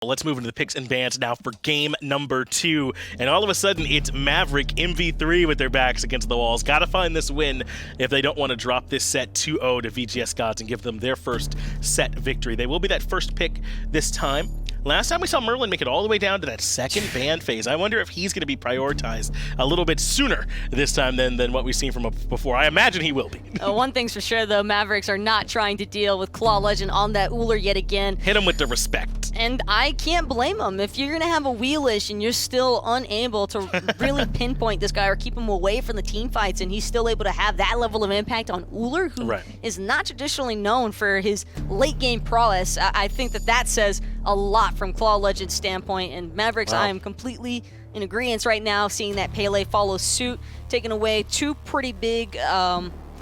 Let's move into the picks and bans now for game number 2. And all of a sudden, it's Maverick MV3 with their backs against the walls. Got to find this win if they don't want to drop this set 2-0 to VGSGods and give them their first set victory. They will be that first pick this time. Last time we saw Merlin make it all the way down to that second ban phase. I wonder if he's going to be prioritized a little bit sooner this time than what we've seen from him before. I imagine he will be. One thing's for sure, though, Mavericks are not trying to deal with Claw Legend on that Uller yet again. Hit him with the respect. And I can't blame him. If you're going to have a Wheelish and you're still unable to really pinpoint this guy or keep him away from the team fights, and he's still able to have that level of impact on Uller, who is not traditionally known for his late game prowess, I think that says a lot from Claw Legend's standpoint. And Mavericks, I am completely in agreement right now, seeing that Pele follow suit, taking away two pretty big,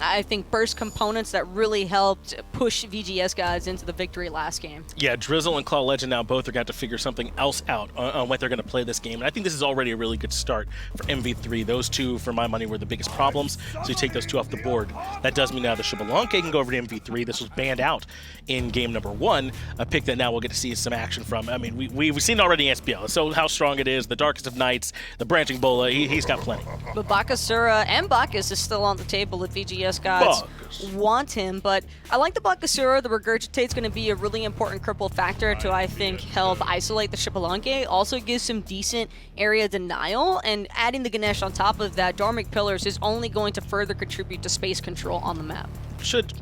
I think, burst components that really helped push VGSGods into the victory last game. Yeah, Drizzle and Claw Legend now both are going to figure something else out on what they're going to play this game. And I think this is already a really good start for MV3. Those two, for my money, were the biggest problems. So you take those two off the board. That does mean now the Xbalanque can go over to MV3. This was banned out in game number 1, a pick that now we'll get to see some action from. I mean, we've seen already in SPL, so how strong it is. The Darkest of Nights, the Branching Bola, he's got plenty. But Bakasura and Bacchus is still on the table at VGSGods. Want him, but I like the Bakasura. The Regurgitate's going to be a really important cripple factor to, I think, help isolate the Xbalanque. Also gives some decent area denial, and adding the Ganesh on top of that, Dharmic Pillars is only going to further contribute to space control on the map. Should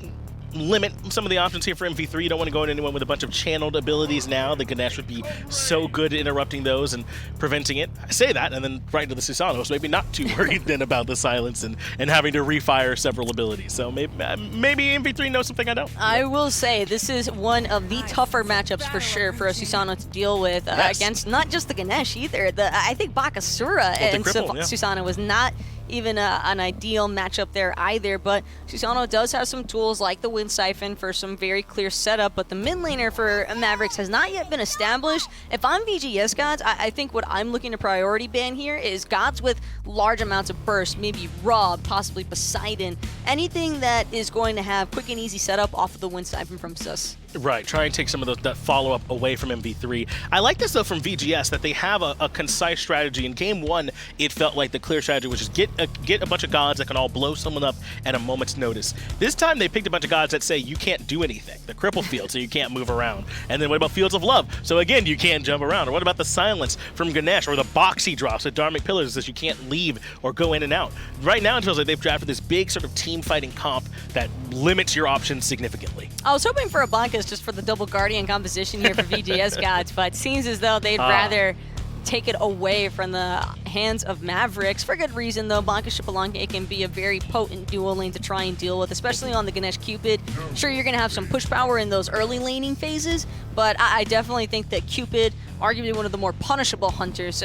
limit some of the options here for MV3. You don't want to go into anyone with a bunch of channeled abilities now. The Ganesh would be so good at interrupting those and preventing it. I say that, and then right into the Susano, so maybe not too worried then about the silence and having to refire several abilities. So maybe MV3 knows something I don't. I will say, this is one of the tougher matchups for sure for a Susano to deal with against not just the Ganesh either. I think Bakasura and Susano was not even an ideal matchup there either, but Susano does have some tools like the Wind Siphon for some very clear setup, but the mid laner for Mavericks has not yet been established. If I'm VGSGods, I think what I'm looking to priority ban here is gods with large amounts of burst, maybe Rob, possibly Poseidon, anything that is going to have quick and easy setup off of the Wind Siphon from Sus. Right, try and take some of that follow-up away from MV3. I like this, though, from VGS, that they have a concise strategy. In Game 1, it felt like the clear strategy was just get a bunch of gods that can all blow someone up at a moment's notice. This time, they picked a bunch of gods that say you can't do anything. The Cripple Field, so you can't move around. And then what about Fields of Love? So again, you can't jump around. Or what about the Silence from Ganesh, or the box he drops at Dharmic Pillars that says you can't leave or go in and out? Right now, it feels like they've drafted this big sort of team-fighting comp that limits your options significantly. I was hoping for a Bacchus just for the double Guardian composition here for VGSGods, but it seems as though they'd rather take it away from the hands of Mavericks. For good reason, though. Bacchus Xbalanque can be a very potent dual lane to try and deal with, especially on the Ganesh Cupid. Sure, you're going to have some push power in those early laning phases, but I definitely think that Cupid, arguably one of the more punishable hunters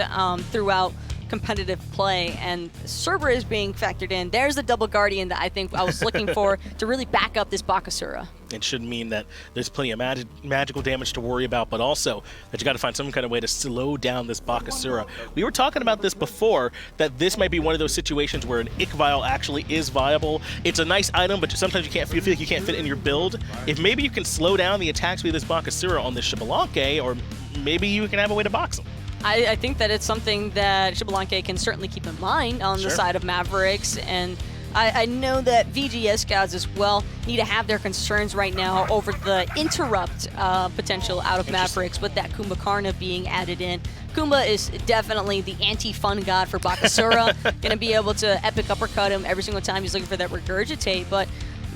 throughout competitive play, and Cerberus being factored in. There's the double Guardian that I think I was looking for to really back up this Bakasura. It should mean that there's plenty of magical damage to worry about, but also that you got to find some kind of way to slow down this Bakasura. We were talking about this before, that this might be one of those situations where an Ick Vial actually is viable. It's a nice item, but sometimes you feel like you can't fit it in your build. If maybe you can slow down the attack speed of this Bakasura on this Xbalanque, or maybe you can have a way to box him. I think that it's something that Xbalanque can certainly keep in mind on the side of Mavericks, and I know that VGSGods as well need to have their concerns right now over the interrupt potential out of Mavericks with that Kumbhakarna being added in. Kumbha is definitely the anti-fun god for Bakasura, going to be able to epic uppercut him every single time he's looking for that Regurgitate, but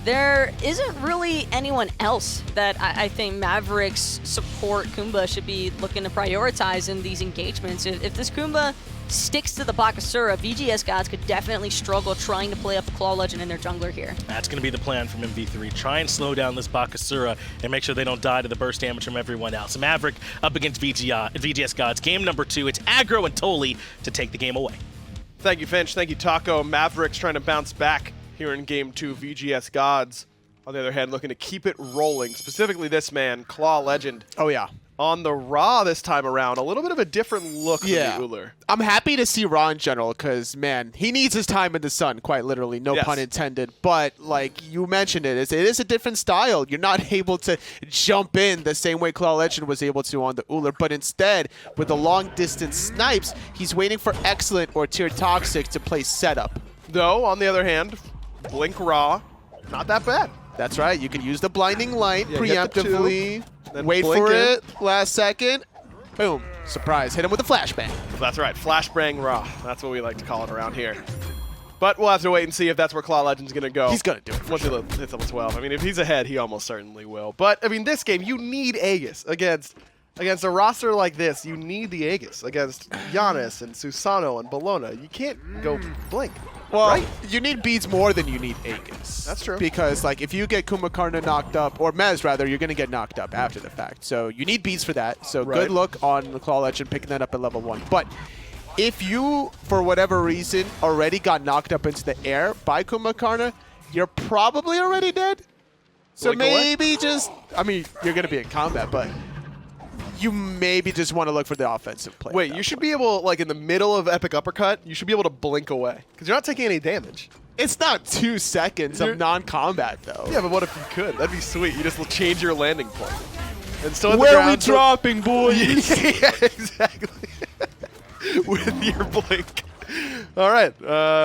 there isn't really anyone else that I think Mavericks support Kumbha should be looking to prioritize in these engagements. If this Kumbha sticks to the Bakasura, VGSGods could definitely struggle trying to play up the Claw Legend in their jungler here. That's going to be the plan from MV3. Try and slow down this Bakasura and make sure they don't die to the burst damage from everyone else. Maverick up against VGSGods. Game number 2. It's Aggro and Toli to take the game away. Thank you, Finch. Thank you, Taco. Mavericks trying to bounce back here in Game 2. VGSGods, on the other hand, looking to keep it rolling. Specifically this man, Claw Legend. Oh, yeah. on the Ra this time around. A little bit of a different look for the Ullr. I'm happy to see Ra in general because, man, he needs his time in the sun, quite literally. No pun intended. But, like you mentioned it is a different style. You're not able to jump in the same way Claw Legend was able to on the Ullr. But instead, with the long-distance snipes, he's waiting for Excellent or Tier Toxic to play setup. Though, on the other hand, Blink Ra, not that bad. That's right. You can use the Blinding Light preemptively. Wait for it. Last second. Boom. Surprise. Hit him with a flashbang. That's right. Flashbang Ra. That's what we like to call it around here. But we'll have to wait and see if that's where Claw Legend's going to go. He's going to do it. Once he hits level 12. I mean, if he's ahead, he almost certainly will. But, I mean, this game, you need Aegis against a roster like this. You need the Aegis against Giannis and Susano and Bologna. You can't go Blink. Well, right? You need beads more than you need Aegis. That's true. Because, like, if you get Kumakarna knocked up, or Mez, rather, you're going to get knocked up after the fact. So you need beads for that. So good luck on the Claw Legend picking that up at level 1. But if you, for whatever reason, already got knocked up into the air by Kumakarna, you're probably already dead. So maybe just, I mean, you're going to be in combat, but you maybe just want to look for the offensive play. Wait, you should be able, like in the middle of Epic Uppercut, you should be able to blink away. Because you're not taking any damage. It's not 2 seconds of non-combat, though. Yeah, but what if you could? That'd be sweet. You just will change your landing point. And still where are we dropping, boys? Yeah, exactly. With your blink. All right.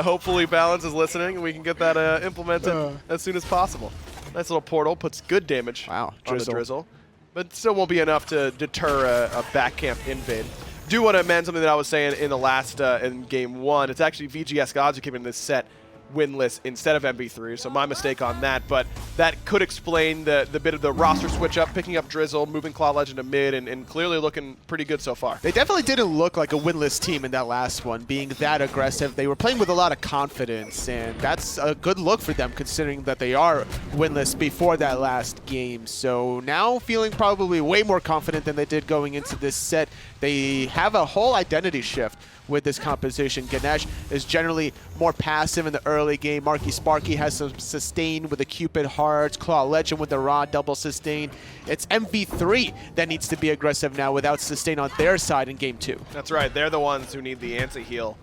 Hopefully Balance is listening and we can get that implemented as soon as possible. Nice little portal. Puts good damage on the Drizzle. But still won't be enough to deter a back camp invade. Do want to amend something that I was saying in the last, in game 1. It's actually VGSGods who came in this set winless instead of MV3, so my mistake on that. But that could explain the bit of the roster switch up, picking up Drizzle, moving Claw Legend to mid, and clearly looking pretty good so far. They definitely didn't look like a winless team in that last one, being that aggressive. They were playing with a lot of confidence, and that's a good look for them considering that they are winless before that last game. So now feeling probably way more confident than they did going into this set. They have a whole identity shift with this composition. Ganesh is generally more passive in the early game. Marky Sparky has some sustain with the Cupid Hearts. Claw Legend with the Raw double sustain. It's MV3 that needs to be aggressive now without sustain on their side in game 2. That's right. They're the ones who need the anti-heal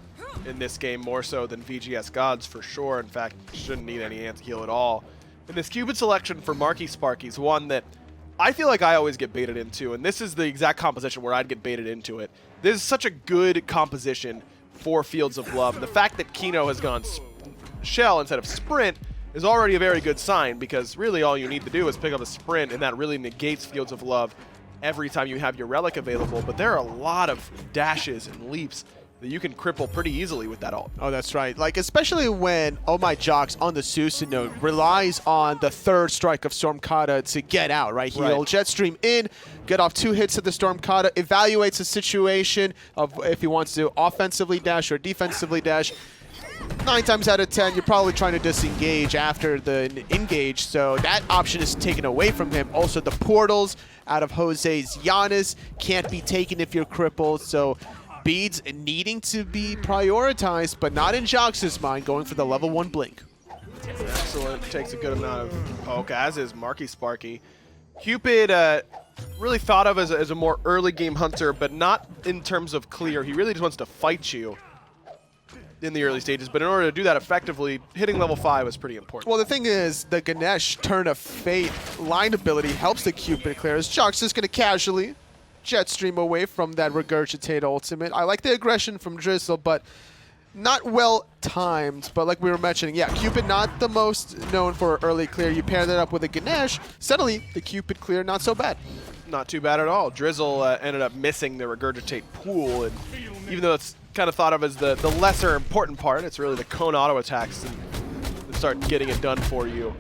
in this game more so than VGSGods for sure. In fact, shouldn't need any anti-heal at all. And this Cupid selection for Marky Sparky is one that I feel like I always get baited into, and this is the exact composition where I'd get baited into it. This is such a good composition for Fields of Love. The fact that Kino has gone Shell instead of Sprint is already a very good sign, because really all you need to do is pick up a Sprint, and that really negates Fields of Love every time you have your Relic available. But there are a lot of dashes and leaps that you can cripple pretty easily with that ult. Oh, that's right. Like, especially when Oh My Jocks on the Susanoo relies on the third strike of Stormkata to get out, right? He'll Jetstream in, get off 2 hits of the Stormkata, evaluates the situation of if he wants to offensively dash or defensively dash. 9 times out of 10, you're probably trying to disengage after the engage, so that option is taken away from him. Also, the portals out of Jose's Giannis can't be taken if you're crippled, so beads needing to be prioritized, but not in Jox's mind, going for the level 1 blink. Excellent. Takes a good amount of poke, as is Marky Sparky. Cupid really thought of as a more early game hunter, but not in terms of clear. He really just wants to fight you in the early stages, but in order to do that effectively, hitting level 5 was pretty important. Well, the thing is, the Ganesh Turn of Fate line ability helps the Cupid clear, as Jox is going to casually Jetstream away from that Regurgitate ultimate. I like the aggression from Drizzle, but not well timed. But like we were mentioning, yeah, Cupid not the most known for early clear. You pair that up with a Ganesh, suddenly the Cupid clear not so bad. Not too bad at all. Drizzle ended up missing the Regurgitate pool, and even though it's kind of thought of as the lesser important part, it's really the cone auto attacks that start getting it done for you.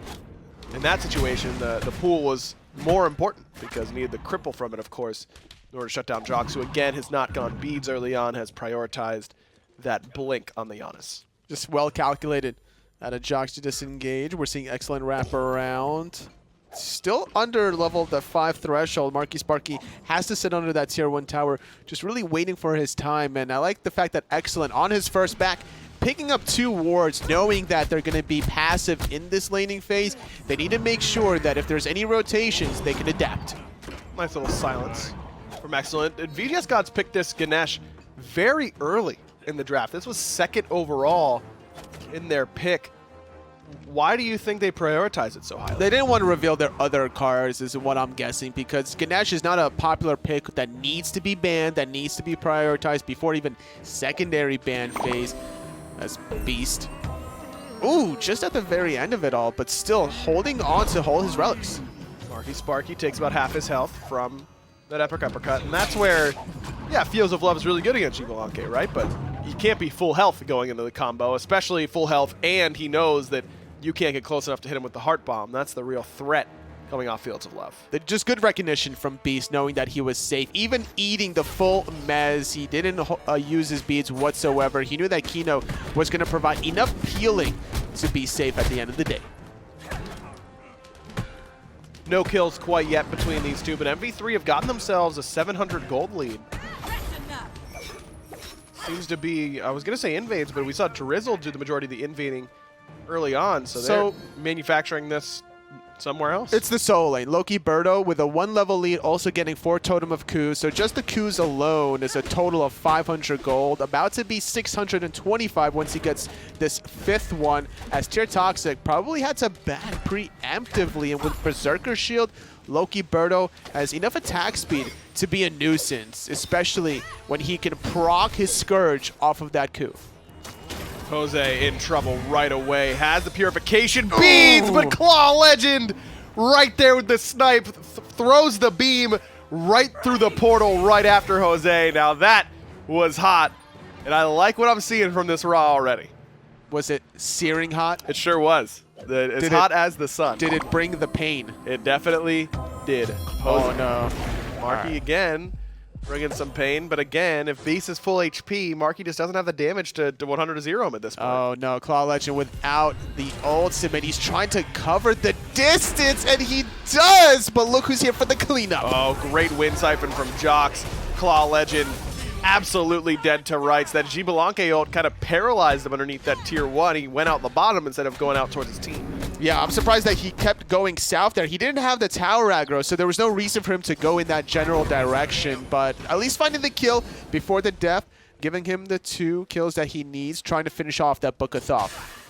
In that situation, the pool was more important because you needed the cripple from it, of course, in order to shut down Jox, who again has not gone beads early on, has prioritized that blink on the Giannis. Just well calculated out of Jox to disengage. We're seeing excellent wraparound. Still under level the 5 threshold. Marky Sparky has to sit under that tier 1 tower, just really waiting for his time. And I like the fact that Excellent on his first back, picking up 2 wards, knowing that they're going to be passive in this laning phase. They need to make sure that if there's any rotations, they can adapt. Nice little silence from Excellent. VGSGods picked this Ganesh very early in the draft. This was 2nd overall in their pick. Why do you think they prioritize it so highly? They didn't want to reveal their other cards, is what I'm guessing, because Ganesh is not a popular pick that needs to be banned, that needs to be prioritized before even secondary ban phase. As Beast. Ooh, just at the very end of it all, but still holding on to hold his relics. Marky Sparky takes about half his health from that epic uppercut, and that's where, yeah, Fields of Love is really good against Gibelanke, right? But he can't be full health going into the combo, especially full health, and he knows that you can't get close enough to hit him with the Heart Bomb. That's the real threat coming off Fields of Love. Just good recognition from Beast, knowing that he was safe. Even eating the full mez, he didn't use his beads whatsoever. He knew that Kino was going to provide enough healing to be safe at the end of the day. No kills quite yet between these two, but MV3 have gotten themselves a 700 gold lead. Seems to be, I was going to say invades, but we saw Drizzle do the majority of the invading early on, so they're manufacturing this somewhere else. It's the solo lane. Loki Birdo with a 1-level lead, also getting 4 Totem of Qs. So just the Qs alone is a total of 500 gold. About to be 625 once he gets this 5th one, as Tier Toxic probably had to ban preemptively. And with Berserker Shield, Loki Birdo has enough attack speed to be a nuisance, especially when he can proc his Scourge off of that Q. Jose in trouble right away. Has the purification beads, but Claw Legend right there with the snipe throws the beam right through the portal right after Jose. Now that was hot, and I like what I'm seeing from this Raw already. Was it searing hot? It sure was. As hot as the sun. Did it bring the pain? It definitely did. Jose. Oh no. Marky again. Bringing some pain, but again, if Beast is full HP, Marky just doesn't have the damage to 100-0 him at this point. Oh no, Claw Legend without the ultimate. He's trying to cover the distance, and he does, but look who's here for the cleanup. Oh, great wind siphon from Jox. Claw Legend absolutely dead to rights. That Gibelanke ult kind of paralyzed him underneath that tier 1. He went out the bottom instead of going out towards his team. Yeah, I'm surprised that he kept going south there. He didn't have the tower aggro, so there was no reason for him to go in that general direction. But at least finding the kill before the death, giving him the 2 kills that he needs, trying to finish off that Book of Thoth.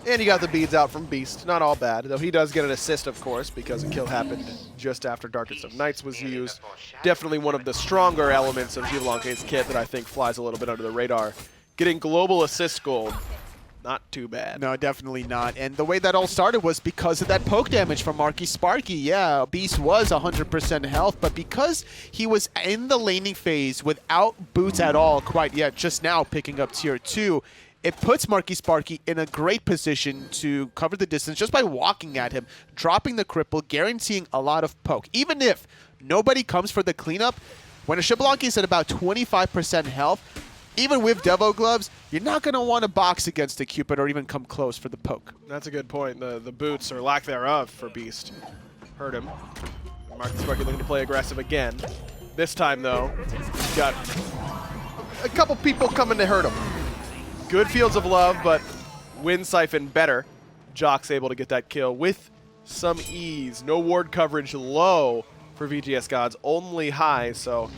And he got the beads out from Beast. Not all bad, though he does get an assist, of course, because a kill happened just after Darkest of Nights was used. Definitely one of the stronger elements of Gibelanke's kit that I think flies a little bit under the radar. Getting global assist gold. Not too bad. No, definitely not. And the way that all started was because of that poke damage from Marky Sparky. Yeah, Beast was 100% health, but because he was in the laning phase without boots at all quite yet, just now picking up tier 2, it puts Marky Sparky in a great position to cover the distance just by walking at him, dropping the cripple, guaranteeing a lot of poke. Even if nobody comes for the cleanup, when a Gibelanke is at about 25% health, even with Devo Gloves, you're not going to want to box against the Cupid or even come close for the poke. That's a good point. The boots, or lack thereof, for Beast hurt him. Marky Sparky looking to play aggressive again. This time, though, he's got a couple people coming to hurt him. Good Fields of Love, but Wind Siphon better. Jock's able to get that kill with some ease. No ward coverage low for VGSGods, only high, so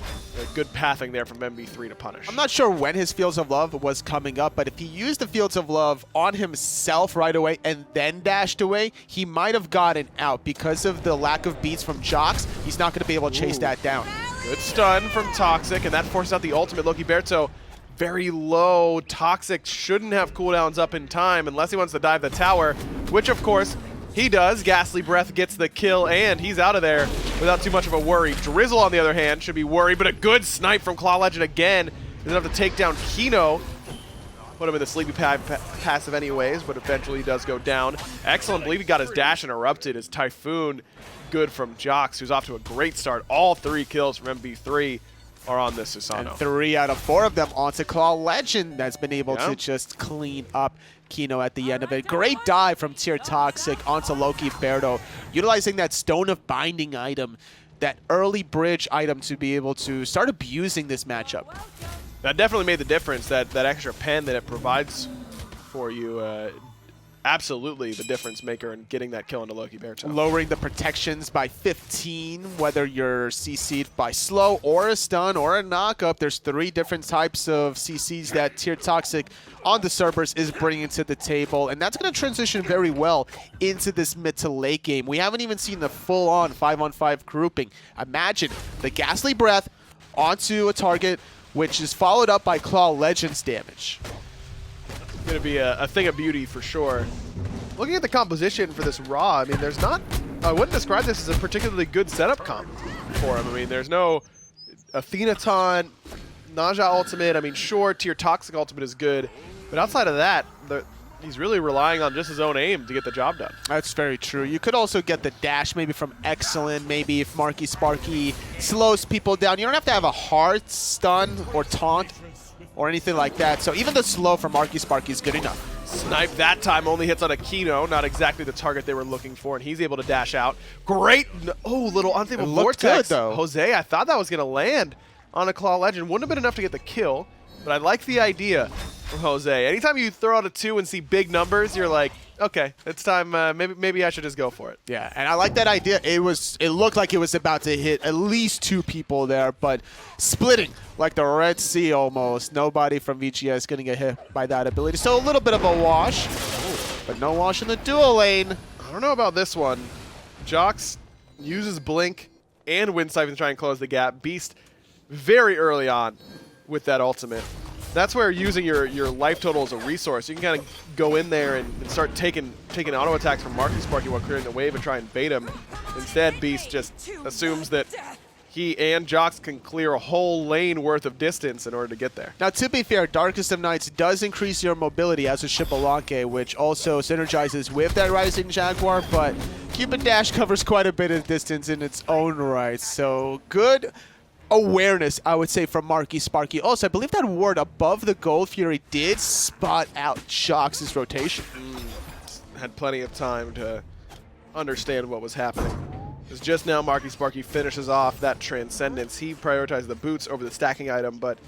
good pathing there from MV3 to punish. I'm not sure when his Fields of Love was coming up, but if he used the Fields of Love on himself right away and then dashed away, he might have gotten out. Because of the lack of beats from Jox, he's not going to be able to chase that down. Good stun from Toxic, and that forces out the ultimate. Loki Berto very low. Toxic shouldn't have cooldowns up in time unless he wants to dive the tower, which of course he does. Ghastly Breath gets the kill, and he's out of there without too much of a worry. Drizzle, on the other hand, should be worried, but a good snipe from Claw Legend again. Doesn't have to take down Kino. Put him in the sleepy passive anyways, but eventually he does go down. Excellent. I believe he got his dash interrupted as Typhoon. Good from Jox, who's off to a great start. All 3 kills from MV3 are on this Susano. And 3 out of 4 of them onto Claw Legend that's been able to just clean up Kino at the end of it. Great dive from Tier Toxic onto Loki Berto, utilizing that Stone of Binding item, that early bridge item to be able to start abusing this matchup. That definitely made the difference, that extra pen that it provides for you. absolutely the difference maker in getting that kill into Loki Bear Toe. Lowering the protections by 15, whether you're CC'd by slow or a stun or a knock-up. There's 3 different types of CCs that Tier Toxic on the Cerberus is bringing to the table, and that's going to transition very well into this mid to late game. We haven't even seen the full-on 5-on-5 grouping. Imagine the Ghastly Breath onto a target, which is followed up by Claw Legends damage. Going to be a thing of beauty for sure. Looking at the composition for this Raw, I mean, there's not, I wouldn't describe this as a particularly good setup comp for him. I mean, there's no Athena taunt, Naja ultimate. I mean, sure, Tier Toxic ultimate is good, but outside of that, he's really relying on just his own aim to get the job done. That's very true. You could also get the dash maybe from Excellent, maybe if Marky Sparky slows people down. You don't have to have a hard stun or taunt or anything like that. So even the slow from Marky Sparky is good enough. Snipe that time only hits on a Kino, not exactly the target they were looking for, and he's able to dash out. Great, oh, little unstable vortex. Good, though. Jose, I thought that was gonna land on a Claw Legend. Wouldn't have been enough to get the kill, but I like the idea from Jose. Anytime you throw out a 2 and see big numbers, you're like, okay, it's time, maybe I should just go for it. Yeah, and I like that idea. It looked like it was about to hit at least 2 people there, but splitting like the Red Sea almost. Nobody from VGS going to get hit by that ability. So a little bit of a wash, but no wash in the dual lane. I don't know about this one. Jox uses Blink and Wind Siphon to try and close the gap. Beast very early on with that ultimate. That's where using your life total as a resource, you can kind of go in there and start taking auto attacks from Marky Sparky while clearing the wave and try and bait him. Instead, Beast just assumes that he and Jox can clear a whole lane worth of distance in order to get there. Now, to be fair, Darkest of Nights does increase your mobility as a Shipalake, which also synergizes with that Rising Jaguar, but Cupid Dash covers quite a bit of distance in its own right. So good awareness, I would say, from Marky Sparky. Also, I believe that ward above the Gold Fury did spot out Jox's rotation. Had plenty of time to understand what was happening. Because just now, Marky Sparky finishes off that Transcendence. He prioritized the boots over the stacking item, but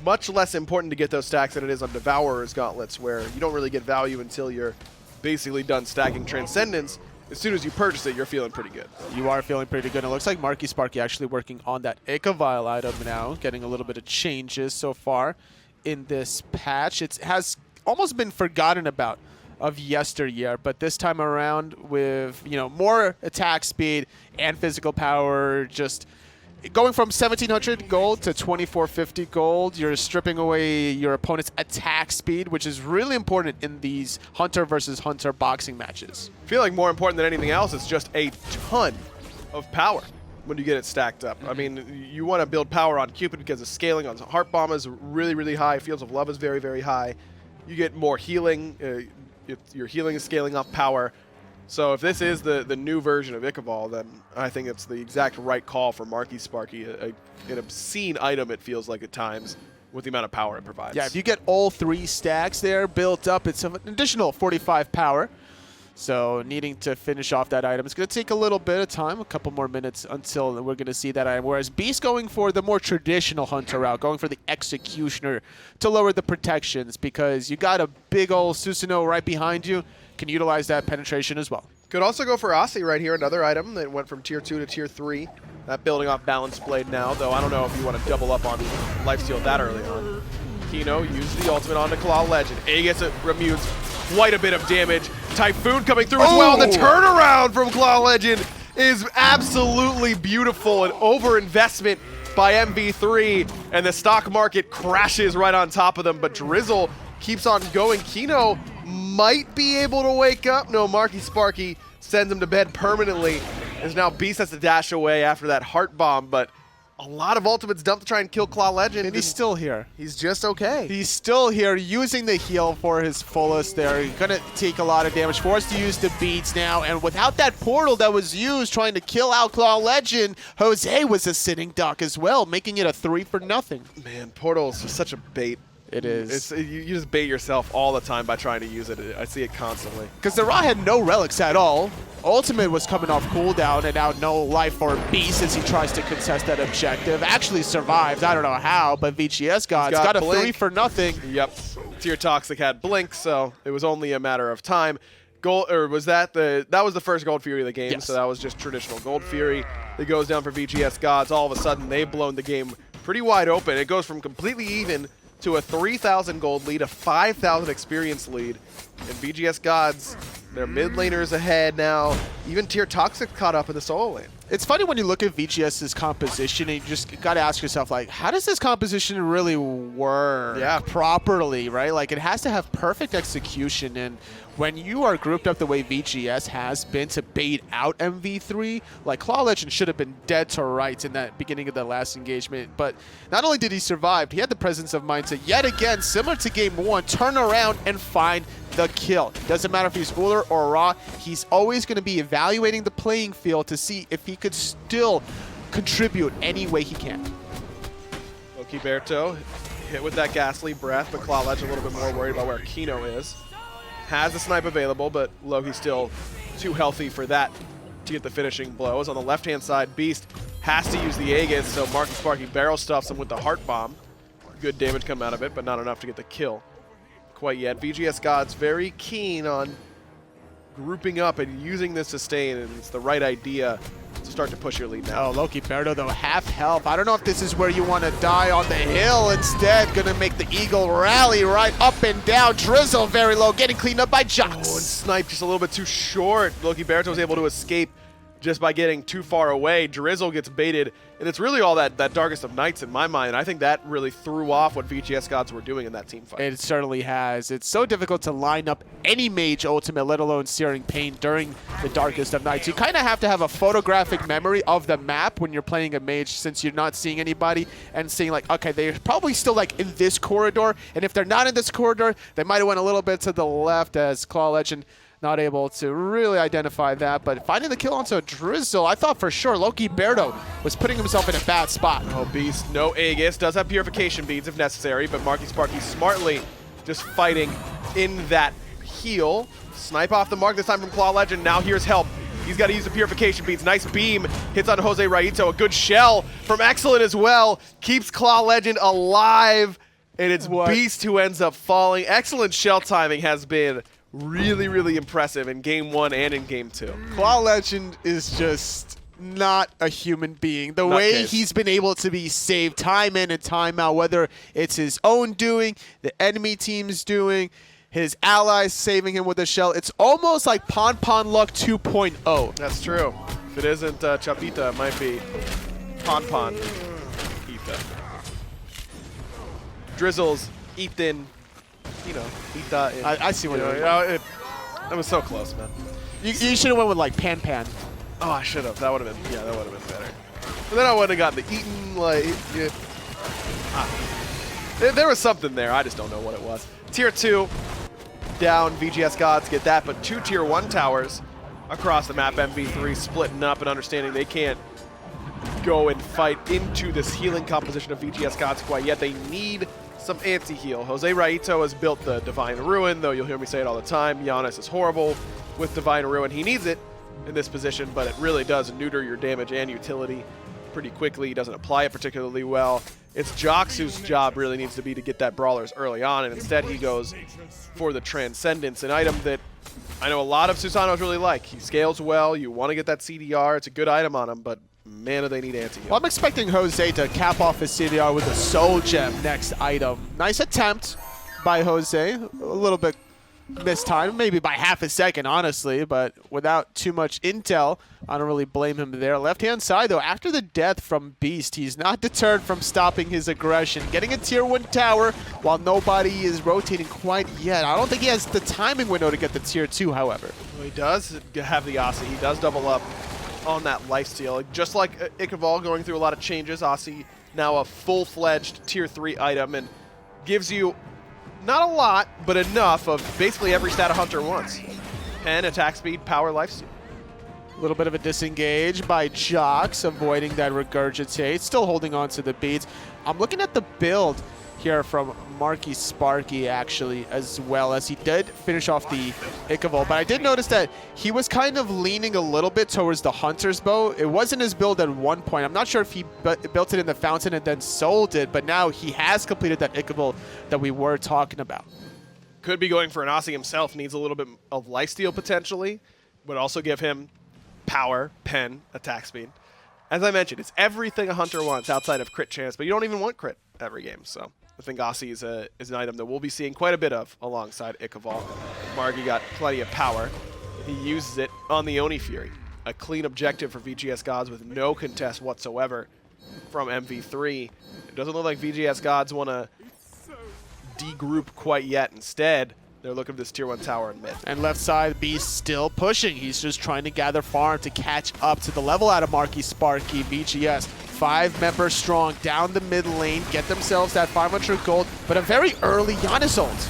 much less important to get those stacks than it is on Devourer's Gauntlets, where you don't really get value until you're basically done stacking Transcendence. As soon as you purchase it, you're feeling pretty good. You are feeling pretty good. It looks like Marky Sparky actually working on that Icavile item now, getting a little bit of changes so far in this patch. It has almost been forgotten about of yesteryear, but this time around with, you know, more attack speed and physical power, just going from 1,700 gold to 2,450 gold, you're stripping away your opponent's attack speed, which is really important in these Hunter versus Hunter boxing matches. I feel like more important than anything else, it's just a ton of power when you get it stacked up. I mean, you want to build power on Cupid because the scaling on Heart Bomb is really, really high. Fields of Love is very, very high. You get more healing. Your healing is scaling up power. So if this is the new version of Icavile, then I think it's the exact right call for Marky Sparky. An obscene item, it feels like at times, with the amount of power it provides. Yeah, if you get all 3 stacks there built up, it's an additional 45 power. So needing to finish off that item, it's going to take a little bit of time, a couple more minutes until we're going to see that item. Whereas Beast going for the more traditional Hunter route, going for the Executioner to lower the protections, because you got a big old Susanoo right behind you, can utilize that penetration as well. Could also go for Asi right here, another item that went from tier 2 to tier 3. That building off Balance Blade now, though I don't know if you want to double up on lifesteal that early on. Kino used the ultimate on the Claw Legend. Aegis removes quite a bit of damage. Typhoon coming through as well. The turnaround from Claw Legend is absolutely beautiful. An overinvestment by MV3, and the stock market crashes right on top of them, but Drizzle keeps on going. Kino might be able to wake up. No, Marky Sparky sends him to bed permanently, as now Beast has to dash away after that Heart Bomb, but a lot of ultimates dumped to try and kill Claw Legend. And he's still here. He's just okay. He's still here, using the heal for his fullest there. He's going to take a lot of damage. Forced to use the beats now. And without that portal that was used trying to kill out Claw Legend, Jose was a sitting duck as well, making it a 3-for-0. Man, portal is just such a bait. It is. You just bait yourself all the time by trying to use it. I see it constantly. Because the Ra had no relics at all. Ultimate was coming off cooldown, and now no life for Beast as he tries to contest that objective. Actually survives. I don't know how, but VGSGods got a 3-for-0. Yep. Tier Toxic had Blink, so it was only a matter of time. Gold, or was that was the first Gold Fury of the game, Yes. so that was just traditional Gold Fury. It goes down for VGSGods. All of a sudden, they've blown the game pretty wide open. It goes from completely even to a 3,000 gold lead, a 5,000 experience lead. And VGSGods, their mid laners ahead now. Even Tier Toxic caught up in the solo lane. It's funny when you look at VGS's composition and you just got to ask yourself, like, how does this composition really work properly, right? Like, it has to have perfect execution, and when you are grouped up the way VGS has been to bait out MV3, like, Claw Legend should have been dead to rights in that beginning of the last engagement, but not only did he survive, he had the presence of mind to yet again, similar to game 1, turn around and find the kill. Doesn't matter if he's Uller or Raw, he's always going to be evaluating the playing field to see if he could still contribute any way he can. Lokiberto hit with that ghastly breath, but Claw Legend a little bit more worried about where Kino is. Has the snipe available, but Loki's still too healthy for that to get the finishing blows. On the left-hand side, Beast has to use the Aegis, so Marky Sparky barrel stuffs him with the Heart Bomb. Good damage come out of it, but not enough to get the kill quite yet. VGSGods very keen on grouping up and using this sustain, and it's the right idea to start to push your lead now. Oh, Lokiberto, though, half health. I don't know if this is where you want to die on the hill. Instead, going to make the Eagle rally right up and down. Drizzle very low, getting cleaned up by Jux. Oh, and Snipe just a little bit too short. Lokiberto was able to escape just by getting too far away. Drizzle gets baited, and it's really all that Darkest of Nights in my mind. I think that really threw off what VGSGods were doing in that team fight. It certainly has. It's so difficult to line up any mage ultimate, let alone Searing Pain, during the Darkest of Nights. You kind of have to have a photographic memory of the map when you're playing a mage, since you're not seeing anybody and seeing, like, okay, they're probably still, like, in this corridor, and if they're not in this corridor, they might have went a little bit to the left, as Claw Legend not able to really identify that, but finding the kill onto Drizzle, I thought for sure Lokiberto was putting himself in a bad spot. Oh, Beast, no Aegis, does have purification beads if necessary, but Marky Sparky smartly just fighting in that heal. Snipe off the mark this time from Claw Legend. Now here's help. He's got to use the purification beads. Nice beam hits on Jose Raito. A good shell from Excellent as well. Keeps Claw Legend alive, and it's Beast who ends up falling. Excellent shell timing has been really, really impressive in game 1 and in game 2. Claw Legend is just not a human being. The way he's been able to be saved time in and time out, whether it's his own doing, the enemy team's doing, his allies saving him with a shell, it's almost like Pon Pon Luck 2.0. That's true. If it isn't Chapita, it might be Pon Pon Ita. Drizzles, Ethan, you know, Ita. I see what you're doing. That was so close, man. You should have went with, like, Pan Pan. Oh, I should have. That would have been, that would have been better. But then I wouldn't have gotten the Eaton, like, there was something there. I just don't know what it was. Tier 2 down, VGSGods get that, but 2 Tier 1 towers across the map. MV3 splitting up and understanding they can't go and fight into this healing composition of VGSGods quite yet. They need some anti-heal. Jose Raito has built the Divine Ruin, though you'll hear me say it all the time. Giannis is horrible with Divine Ruin. He needs it in this position, but it really does neuter your damage and utility pretty quickly. He doesn't apply it particularly well. It's Jox whose job really needs to be to get that Brawlers early on, and instead he goes for the Transcendence, an item that I know a lot of Susanos really like. He scales well. You want to get that CDR. It's a good item on him, but man, do they need anti-heal. Well, I'm expecting Jose to cap off his CDR with a Soul Gem next item. Nice attempt by Jose. A little bit mistimed, maybe by half a second, honestly, but without too much intel, I don't really blame him there. Left-hand side, though, after the death from Beast, he's not deterred from stopping his aggression. Getting a Tier 1 tower while nobody is rotating quite yet. I don't think he has the timing window to get the Tier 2, however. Well, he does have the Aussie. He does double up on that lifesteal. Just like Ikeval going through a lot of changes, Aussie now a full-fledged Tier 3 item and gives you not a lot, but enough of basically every stat a Hunter wants. Pen, attack speed, power, lifesteal. A little bit of a disengage by Jox, avoiding that regurgitate, still holding on to the beads. I'm looking at the build here from Marky Sparky, actually, as well, as he did finish off the Ikeval. But I did notice that he was kind of leaning a little bit towards the Hunter's Bow. It wasn't his build at one point. I'm not sure if he built it in the Fountain and then sold it, but now he has completed that Ikeval that we were talking about. could be going for an Aussie himself. Needs a little bit of lifesteal potentially, but also give him power, pen, attack speed. As I mentioned, it's everything a hunter wants outside of crit chance, but you don't even want crit every game. So I think Aussie is an item that we'll be seeing quite a bit of alongside Ichabal. Margie got plenty of power. He uses it on the Oni Fury. A clean objective for VGSGods with no contest whatsoever from MV3. It doesn't look like VGSGods want to degroup quite yet. Instead, they're looking for this tier 1 tower in mid. And left side, Beast still pushing. He's just trying to gather farm to catch up to the level out of Marky Sparky. VGS, 5 members strong, down the mid lane, get themselves that 500 gold, but a very early Giannis ult.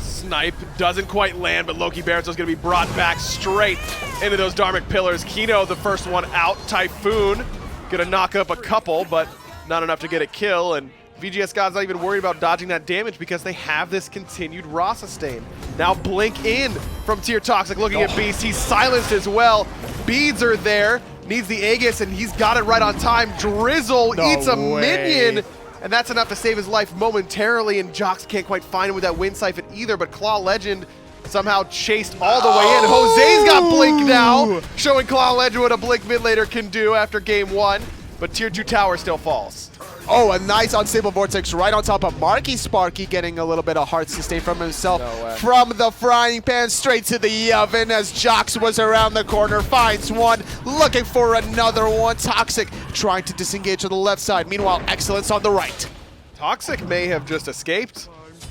Snipe doesn't quite land, but Loki Barrett's going to be brought back straight into those Dharmic pillars. Kino, the first one out. Typhoon going to knock up a couple, but not enough to get a kill. And VGSGods not even worried about dodging that damage because they have this continued Raw sustain. Now Blink in from Tier Toxic looking at Beast. He's silenced as well. Beads are there. Needs the Aegis, and he's got it right on time. Drizzle eats a minion. And that's enough to save his life momentarily, and Jox can't quite find him with that Wind Siphon either, but Claw Legend somehow chased all the way in. Jose's got Blink now, showing Claw Legend what a Blink mid laner can do after game 1, but Tier 2 tower still falls. Oh, a nice unstable vortex right on top of Marky Sparky, getting a little bit of heart sustain from himself. From the frying pan straight to the oven as Jox was around the corner, finds one, looking for another one. Toxic trying to disengage to the left side. Meanwhile, Excellence on the right. Toxic may have just escaped.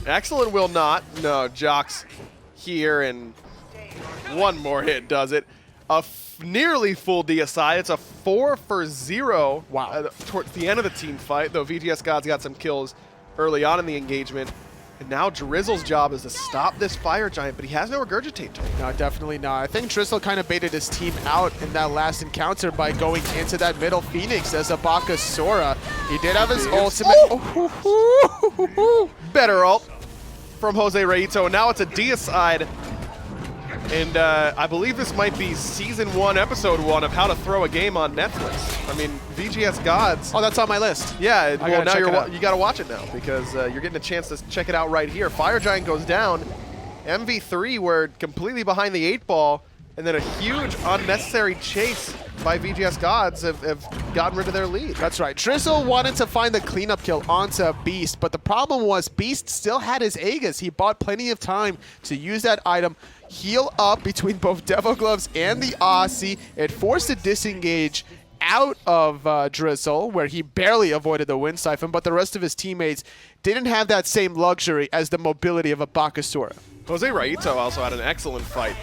Excellent will not. No, Jox here, and one more hit does it. A nearly full DSI. It's a 4 for 0. Wow. Towards the end of the team fight, though VGSGods got some kills early on in the engagement. And now Drizzle's job is to stop this Fire Giant, but he has no Regurgitate to him. No, definitely not. I think Drizzle kind of baited his team out in that last encounter by going into that middle Phoenix as a Bakasura. He did have his ultimate. Better ult from Jose Reito. And now it's a Deicide. And I believe this might be Season 1, Episode 1 of How to Throw a Game on Netflix. I mean, VGSGods. Oh, that's on my list. Yeah, well, now you got to watch it now because you're getting a chance to check it out right here. Fire Giant goes down. MV3 were completely behind the 8-ball, and then a huge unnecessary chase by VGSGods have gotten rid of their lead. That's right. Drizzle wanted to find the cleanup kill onto Beast, but the problem was Beast still had his Aegis. He bought plenty of time to use that item, heal up between both Devil Gloves and the Aussie. It forced a disengage out of Drizzle, where he barely avoided the Wind Siphon, but the rest of his teammates didn't have that same luxury as the mobility of a Bakasura. Jose Raito also had an excellent fight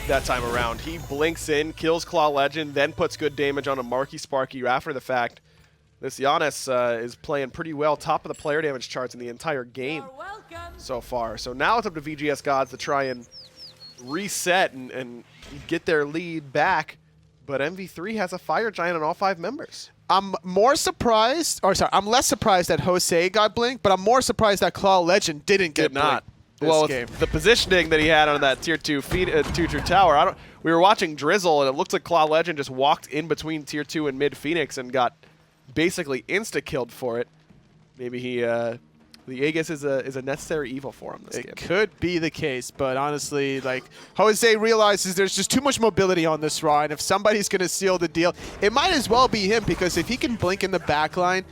that time around. He blinks in, kills Claw Legend, then puts good damage on a Marky Sparky after the fact. This Giannis is playing pretty well, top of the player damage charts in the entire game so far. So now it's up to VGSGods to try and reset and get their lead back. But MV3 has a Fire Giant on all 5 members. I'm less surprised that Jose got blinked, but I'm more surprised that Claw Legend didn't get blinked. Well, game. The positioning that he had on that tier 2 tower, we were watching Drizzle, and it looks like Claw Legend just walked in between tier 2 and mid Phoenix and got basically insta-killed for it. Maybe he, the Aegis is a necessary evil for him this game. It could be the case, but honestly, like, Jose realizes there's just too much mobility on this Raw, and if somebody's going to seal the deal, it might as well be him, because if he can blink in the backline,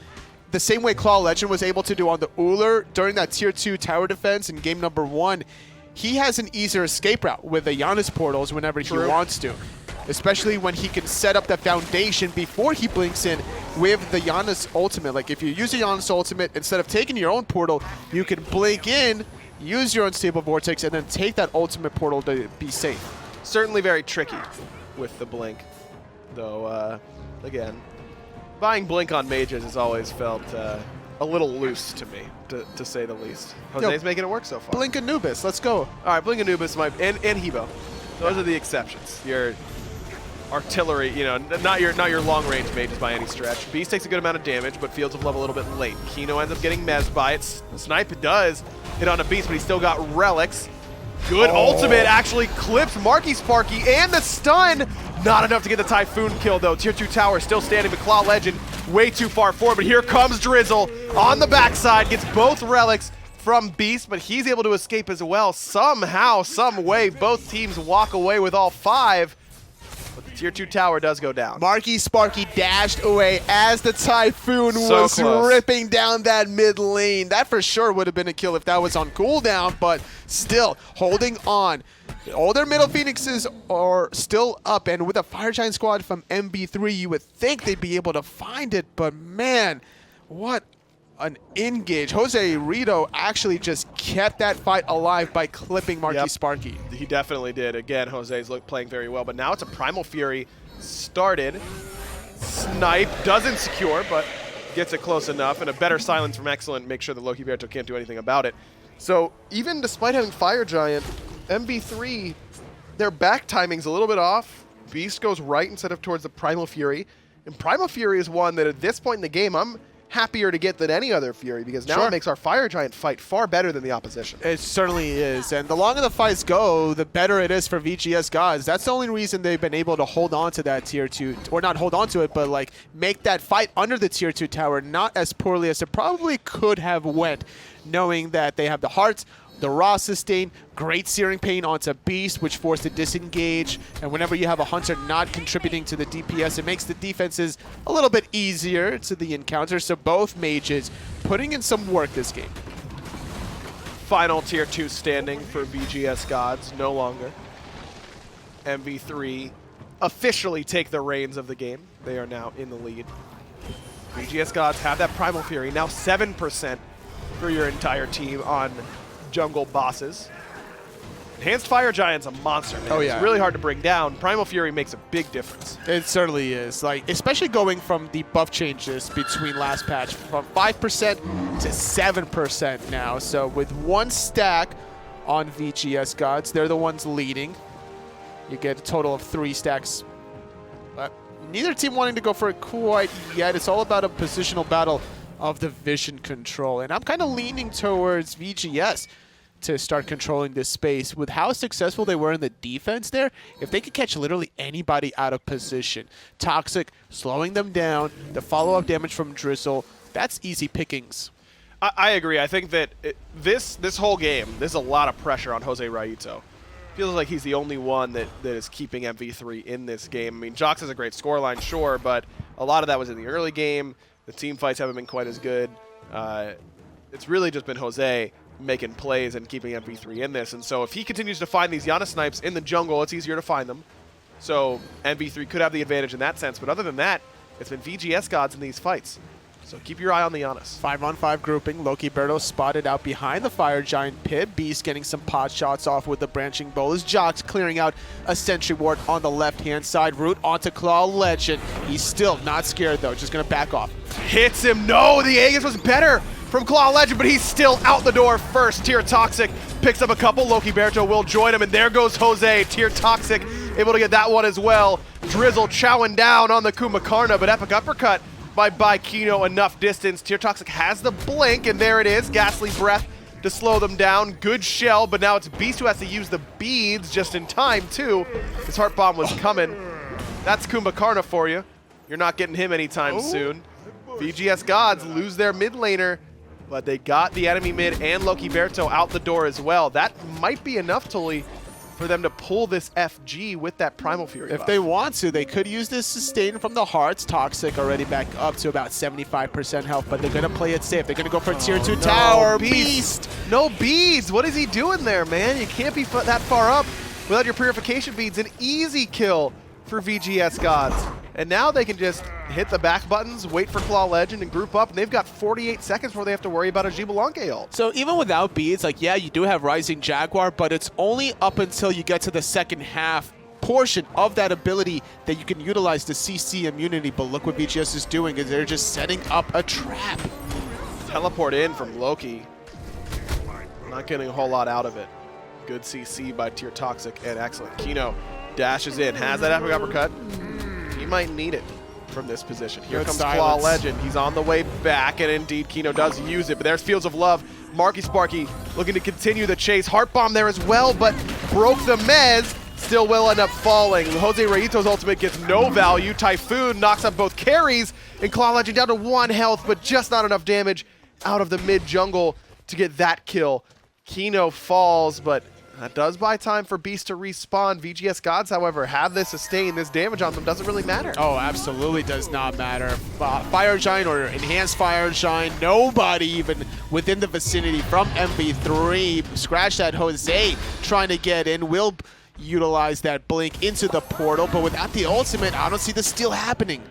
the same way Claw Legend was able to do on the Uller during that tier 2 tower defense in game number 1, he has an easier escape route with the Giannis portals whenever he wants to. Especially when he can set up the foundation before he blinks in with the Giannis ultimate. Like, if you use the Giannis ultimate, instead of taking your own portal, you can blink in, use your unstable vortex, and then take that ultimate portal to be safe. Certainly very tricky with the blink, though, again, buying blink on mages has always felt a little loose to me, to say the least. Jose's making it work so far. Blink Anubis, let's go. All right, Blink Anubis and Hebo. Those are the exceptions. Your artillery, you know, not your long-range mages by any stretch. Beast takes a good amount of damage, but Fields of Love a little bit late. Kino ends up getting mezzed by it. Snipe does hit on a Beast, but he's still got relics. Good ultimate actually clips Marky Sparky, and the stun. Not enough to get the Typhoon kill, though. Tier 2 tower still standing, but Claw Legend way too far forward. But here comes Drizzle on the backside, gets both relics, from Beast, but he's able to escape as well. Somehow, some way, both teams walk away with all 5. But the tier 2 tower does go down. Marky Sparky dashed away as the Typhoon was close. ripping down that mid lane. That for sure would have been a kill if that was on cooldown, but still holding on. All their middle Phoenixes are still up, and with a Fire Giant squad from MV3, you would think they'd be able to find it, but man, what an engage. Jose Rito actually just kept that fight alive by clipping Marky Sparky. He definitely did. Again, Jose's playing very well, but now it's a Primal Fury started. Snipe doesn't secure, but gets it close enough, and a better silence from Excellent makes sure that Loki Berto can't do anything about it. So even despite having Fire Giant, MV3, their back timing's a little bit off. Beast goes right instead of towards the Primal Fury, and Primal Fury is one that at this point in the game, I'm happier to get than any other Fury, because now it makes our Fire Giant fight far better than the opposition. It certainly is, and the longer the fights go, the better it is for VGSGods. That's the only reason they've been able to hold on to that tier 2, or not hold on to it, but like make that fight under the tier 2 tower not as poorly as it probably could have went, knowing that they have the hearts, the raw sustain, great searing pain onto Beast, which forced to disengage. And whenever you have a Hunter not contributing to the DPS, it makes the defenses a little bit easier to the encounter. So both mages putting in some work this game. Final tier 2 standing for VGSGods, no longer. MV3 officially take the reins of the game. They are now in the lead. VGSGods have that Primal Fury, now 7% for your entire team on jungle bosses. Enhanced Fire Giant's a monster, man. Oh, yeah. It's really hard to bring down. Primal Fury makes a big difference. It certainly is. Like, especially going from the buff changes between last patch from 5% to 7% now. So with one stack on VGSGods, they're the ones leading. You get a total of 3 stacks. But neither team wanting to go for it quite yet. It's all about a positional battle of the vision control. And I'm kind of leaning towards VGS to start controlling this space. With how successful they were in the defense there, if they could catch literally anybody out of position, Toxic slowing them down, the follow-up damage from Drizzle, that's easy pickings. I agree. I think that this whole game, there's a lot of pressure on Jose Raito. Feels like he's the only one that is keeping MV3 in this game. I mean, Jox has a great scoreline, sure, but a lot of that was in the early game. The team fights haven't been quite as good. It's really just been Jose making plays and keeping MV3 in this. And so if he continues to find these Yana snipes in the jungle, it's easier to find them. So MV3 could have the advantage in that sense. But other than that, it's been VGSGods in these fights. So keep your eye on the Giannis. 5-on-5 grouping. Loki Berto spotted out behind the Fire Giant pit. Beast getting some pot shots off with the branching bolas. Jox clearing out a sentry ward on the left-hand side. Root onto Claw Legend. He's still not scared, though. Just going to back off. Hits him. No, the Aegis was better from Claw Legend, but he's still out the door first. Tier Toxic picks up a couple. Loki Berto will join him, and there goes Jose. Tier Toxic able to get that one as well. Drizzle chowing down on the Kumakarna, but Epic Uppercut by Kino enough distance. Tier Toxic has the blink, and there it is. Ghastly Breath to slow them down. Good shell, but now it's Beast who has to use the beads just in time, too. His Heart Bomb was coming. That's Kumakarna for you. You're not getting him anytime soon. VGSGods lose their mid laner, but they got the enemy mid and Loki Berto out the door as well. That might be enough, Tully, for them to pull this FG with that Primal Fury If buff. they want to, they could use this sustain from the hearts. Toxic already back up to about 75% health, but they're going to play it safe. They're going to go for a tier 2 tower. Beast! No beads! What is he doing there, man? You can't be that far up without your purification beads. An easy kill for VGSGods. And now they can just hit the back buttons, wait for Claw Legend, and group up, and they've got 48 seconds before they have to worry about a Gibalanke ult. So even without beads, like, yeah, you do have Rising Jaguar, but it's only up until you get to the second half portion of that ability that you can utilize the CC immunity. But look what VGS is doing, is they're just setting up a trap. Teleport in from Loki. Not getting a whole lot out of it. Good CC by Tier Toxic and Excellent. Kino dashes in, has that Epic Uppercut. He might need it from this position. Here comes Claw Legend. He's on the way back, and indeed Kino does use it, but there's Fields of Love. Marky Sparky looking to continue the chase. Heart Bomb there as well, but broke the mez. Still will end up falling. Jose Raito's ultimate gets no value. Typhoon knocks up both carries, and Claw Legend down to 1 health, but just not enough damage out of the mid jungle to get that kill. Kino falls, but that does buy time for Beast to respawn. VGSGods, however, have this sustain. This damage on them doesn't really matter. Oh, absolutely does not matter. Fire Giant or Enhanced Fire Giant, nobody even within the vicinity from MV3. Scratch that Jose trying to get in. Will utilize that blink into the portal, but without the ultimate, I don't see this still happening.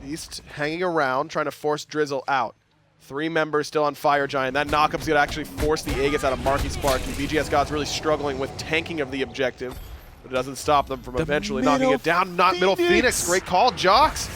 Beast hanging around, trying to force Drizzle out. 3 members still on Fire Giant. That knockup's gonna actually force the Aegis out of MarkySparky. VGSGods really struggling with tanking of the objective, but it doesn't stop them from eventually knocking it down. Not middle Phoenix. Great call. Jox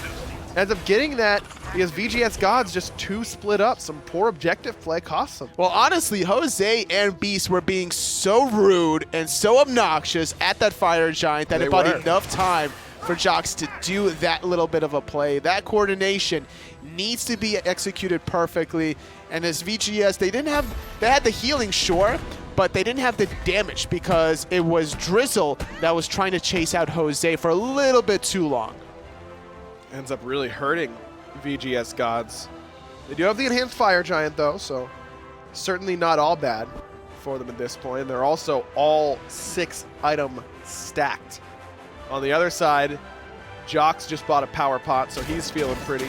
ends up getting that because VGSGods just 2 split up. Some poor objective play costs them. Well, honestly, Jose and Beast were being so rude and so obnoxious at that Fire Giant that it bought enough time for Jox to do that little bit of a play. That coordination needs to be executed perfectly. And as VGS, they had the healing, sure, but they didn't have the damage because it was Drizzle that was trying to chase out Jose for a little bit too long. Ends up really hurting VGSGods. They do have the Enhanced Fire Giant though, so certainly not all bad for them at this point. They're also all 6 item stacked. On the other side, Jox just bought a power pot, so he's feeling pretty.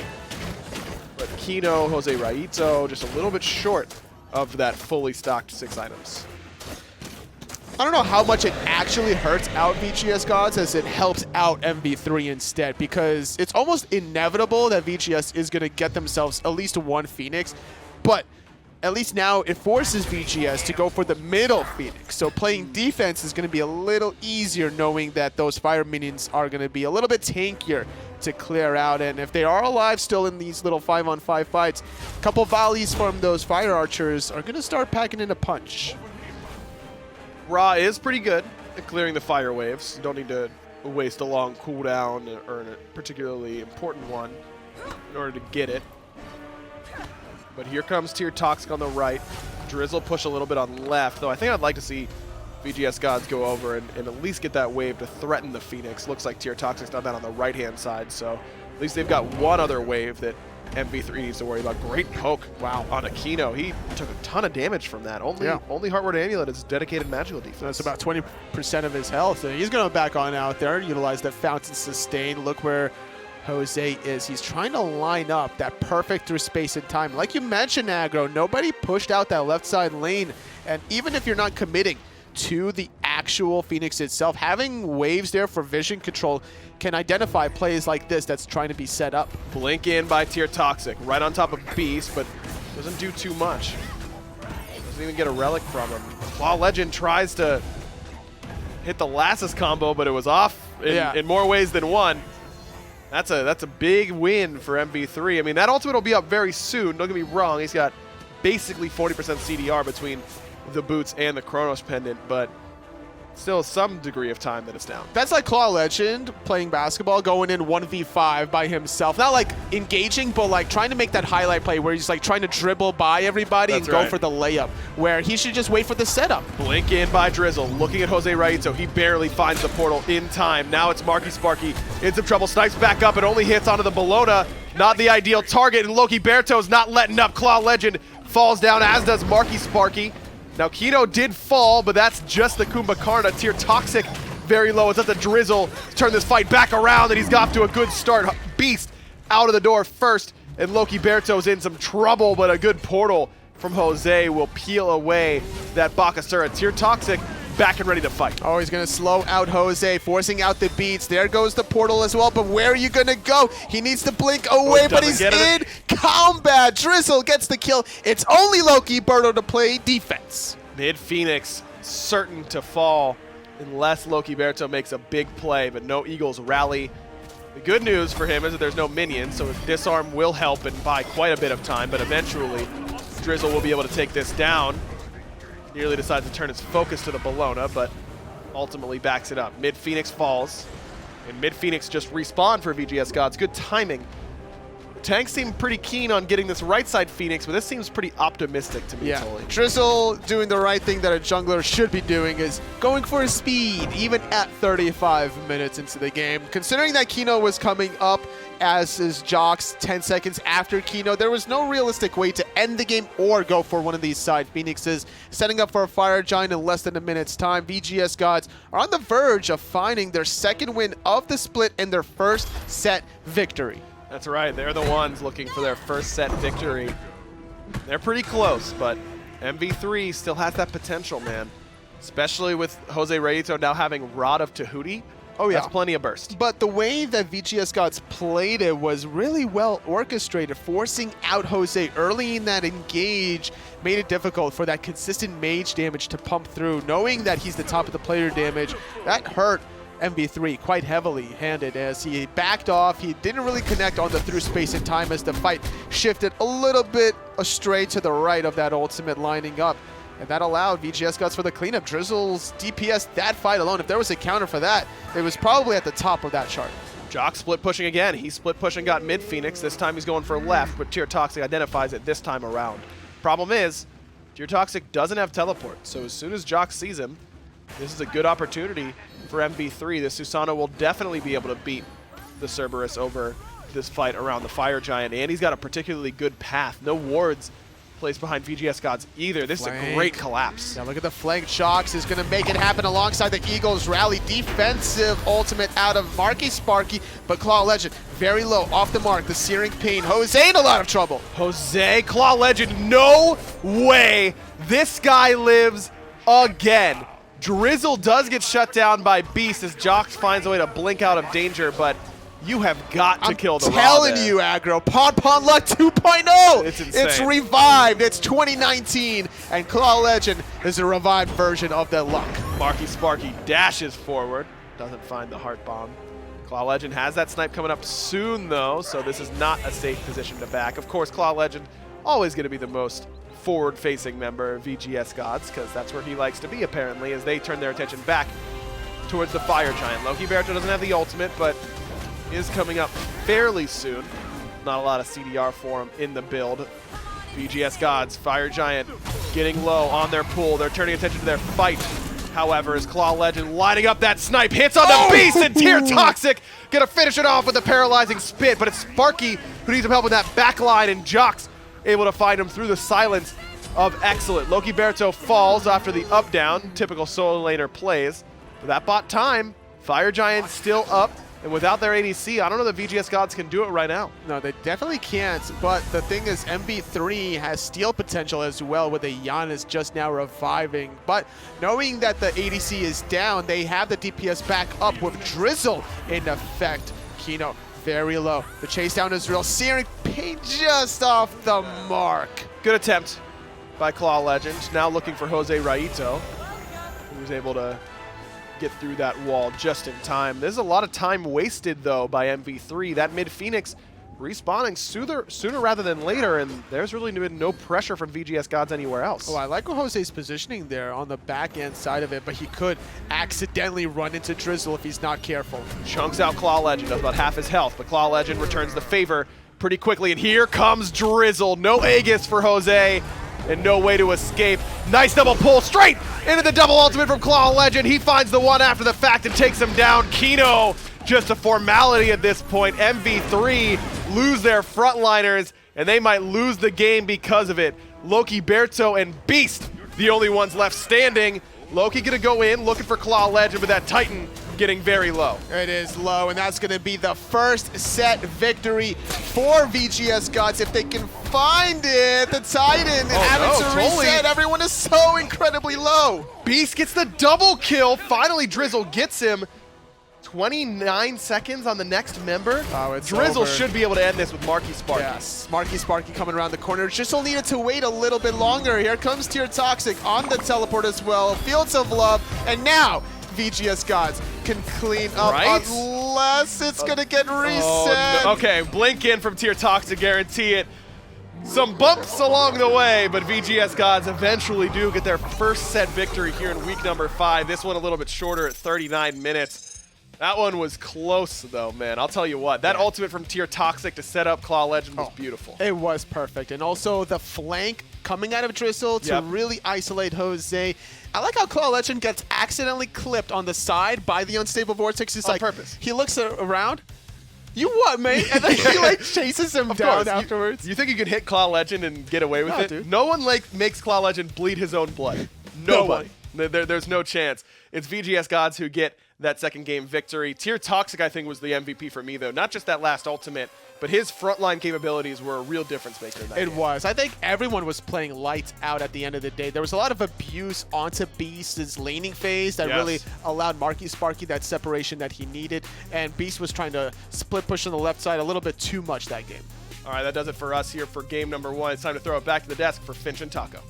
But Kino, Jose Raito, just a little bit short of that fully stocked 6 items. I don't know how much it actually hurts out VGSGods as it helps out MV3 instead, because it's almost inevitable that VGS is going to get themselves at least 1 Phoenix, but at least now it forces VGS to go for the middle Phoenix. So playing defense is going to be a little easier knowing that those fire minions are going to be a little bit tankier to clear out. And if they are alive still in these little 5-on-5 fights, a couple volleys from those fire archers are going to start packing in a punch. Ra is pretty good at clearing the fire waves. You don't need to waste a long cooldown or a particularly important one in order to get it. But here comes Tier Toxic on the right. Drizzle push a little bit on left, though I think I'd like to see VGSGods go over and at least get that wave to threaten the Phoenix. Looks like Tier Toxic's done that on the right-hand side, so at least they've got one other wave that MV3 needs to worry about. Great poke on Aquino. He took a ton of damage from that. Only Heartward Amulet is dedicated magical defense. That's about 20% of his health. And he's going to back on out there, utilize that Fountain Sustain. Look where Jose is. He's trying to line up that perfect through space and time. Like you mentioned, Aggro, nobody pushed out that left side lane. And even if you're not committing to the actual Phoenix itself, having waves there for vision control can identify plays like this that's trying to be set up. Blink in by Tier Toxic, right on top of Beast, but doesn't do too much. Doesn't even get a relic from him. Claw Legend tries to hit the Lassus combo, but it was off in more ways than one. That's a big win for MV3. I mean, that ultimate will be up very soon. Don't get me wrong. He's got basically 40% CDR between the boots and the Chronos Pendant, but still some degree of time that it's down. That's like Claw Legend playing basketball, going in 1v5 by himself. Not like engaging, but like trying to make that highlight play where he's like trying to dribble by everybody and go for the layup, where he should just wait for the setup. Blink in by Drizzle, looking at Jose Raito. He barely finds the portal in time. Now it's MarkySparky in some trouble. Snipes back up and only hits onto the Bellona. Not the ideal target, and Loki Berto's not letting up. Claw Legend falls down, as does MarkySparky. Now, Kino did fall, but that's just the Kumbhakarna. Tier Toxic very low. It's up to Drizzle to turn this fight back around, and he's got off to a good start. Beast out of the door first, and Loki Berto's in some trouble, but a good portal from Jose will peel away that Bakasura. Tier Toxic back and ready to fight. Oh, he's going to slow out Jose, forcing out the beats. There goes the portal as well, but where are you going to go? He needs to blink away, but he's in combat. Drizzle gets the kill. It's only Loki Berto to play defense. Mid Phoenix certain to fall unless Loki Berto makes a big play, but no Eagles rally. The good news for him is that there's no minions, so his disarm will help and buy quite a bit of time, but eventually Drizzle will be able to take this down. Nearly decides to turn his focus to the Bellona, but ultimately backs it up. Mid Phoenix falls, and Mid Phoenix just respawned for VGSGods. Good timing. Tank seemed pretty keen on getting this right side Phoenix, but this seems pretty optimistic to me, Yeah, Tully. Drizzle doing the right thing that a jungler should be doing is going for his speed, even at 35 minutes into the game. Considering that Kino was coming up as his Jox 10 seconds after Kino, there was no realistic way to end the game or go for one of these side Phoenixes. Setting up for a Fire Giant in less than a minute's time, VGSGods are on the verge of finding their second win of the split and their first set victory. That's right, they're the ones looking for their first set victory. They're pretty close, but MV3 still has that potential, man. Especially with Jose Rayito now having Rod of Tahuti. Oh yeah. That's plenty of burst. But the way that VGSGods played it was really well orchestrated, forcing out Jose early in that engage made it difficult for that consistent mage damage to pump through. Knowing that he's the top of the player damage, that hurt MV3 quite heavily handed as he backed off. He didn't really connect on the through space in time as the fight shifted a little bit astray to the right of that ultimate lining up. And that allowed VGSGods for the cleanup. Drizzle's DPS that fight alone, if there was a counter for that, it was probably at the top of that chart. Jock split pushing again. He split push and got mid Phoenix. This time he's going for left, but Tier Toxic identifies it this time around. Problem is, Tier Toxic doesn't have teleport, so as soon as Jock sees him, this is a good opportunity for MV3. The Susano will definitely be able to beat the Cerberus over this fight around the Fire Giant, and he's got a particularly good path. No wards placed behind VGSGods either. This is a great collapse. Now look at the flank. Jox is going to make it happen alongside the Eagles rally. Defensive ultimate out of Marky Sparky, but Claw Legend very low, off the mark. The Searing Pain. Jose in a lot of trouble. Jose, Claw Legend, no way. This guy lives again. Drizzle does get shut down by Beast as Jox finds a way to blink out of danger, but you have got to kill the Raw. I'm telling you, Aggro. Pon Luck 2.0. It's insane. It's revived. It's 2019, and Claw Legend is a revived version of that luck. Marky Sparky dashes forward, doesn't find the Heart Bomb. Claw Legend has that snipe coming up soon, though, so this is not a safe position to back. Of course, Claw Legend always going to be the most forward-facing member of VGSGods, because that's where he likes to be, apparently, as they turn their attention back towards the Fire Giant. Loki Berto doesn't have the ultimate, but is coming up fairly soon. Not a lot of CDR for him in the build. VGSGods, Fire Giant getting low on their pool. They're turning attention to their fight. However, as Claw Legend lining up that snipe, hits on the Beast, and Tier Toxic gonna finish it off with a paralyzing spit, but it's Sparky who needs some help with that back line, and Jox able to find him through the silence of Excellent. Loki Berto falls after the up down, typical solo laner plays. But that bought time. Fire Giant still up. And without their ADC, I don't know that VGSGods can do it right now. No, they definitely can't. But the thing is, MV3 has steal potential as well with a Giannis just now reviving. But knowing that the ADC is down, they have the DPS back up with Drizzle in effect. Kino very low. The chase down is real. Searing Pain just off the mark. Good attempt by Claw Legend. Now looking for Jose Rayito, who was able to get through that wall just in time. There's a lot of time wasted, though, by MV3. That mid-Phoenix respawning sooner rather than later, and there's really been no pressure from VGSGods anywhere else. Oh, I like Jose's positioning there on the back-end side of it, but he could accidentally run into Drizzle if he's not careful. Chunks out Claw Legend, does about half his health, but Claw Legend returns the favor pretty quickly, and here comes Drizzle. No Aegis for Jose, and no way to escape. Nice double pull straight into the double ultimate from Claw Legend. He finds the one after the fact and takes him down. Kino, just a formality at this point. MV3 lose their frontliners, and they might lose the game because of it. Loki Berto and Beast, the only ones left standing. Loki gonna go in, looking for Claw Legend, but that Titan getting very low. It is low, and that's gonna be the first set victory for VGSGods if they can find it. The Titan and having to reset. Everyone is so incredibly low. Beast gets the double kill. Finally, Drizzle gets him. 29 seconds on the next member. Oh, it's Drizzle over. should be able to end this with Marky Sparky. Yes, Marky Sparky coming around the corner. Drizzle needed to wait a little bit longer. Here comes Tier Toxic on the teleport as well. Fields of Love, and now VGSGods can clean up unless it's gonna get reset. Oh, no. Okay, blink in from Tier Toxic, guarantee it. Some bumps along the way, but VGSGods eventually do get their first set victory here in week number 5. This one a little bit shorter at 39 minutes. That one was close, though, man. I'll tell you what. That ultimate from Tier Toxic to set up Claw Legend was beautiful. It was perfect. And also the flank coming out of Drizzle to really isolate Jose. I like how Claw Legend gets accidentally clipped on the side by the Unstable Vortex. It's on like, purpose. He looks around. You what, mate? And then he like chases him down afterwards. You think you can hit Claw Legend and get away with it? Dude. No one makes Claw Legend bleed his own blood. Nobody. There's no chance. It's VGSGods who get that second game victory. Tier Toxic, I think, was the MVP for me, though. Not just that last ultimate, but his frontline capabilities were a real difference maker in that game. It was. I think everyone was playing lights out at the end of the day. There was a lot of abuse onto Beast's laning phase that really allowed Marky Sparky that separation that he needed, and Beast was trying to split push on the left side a little bit too much that game. All right, that does it for us here for game number 1. It's time to throw it back to the desk for Finch and Taco.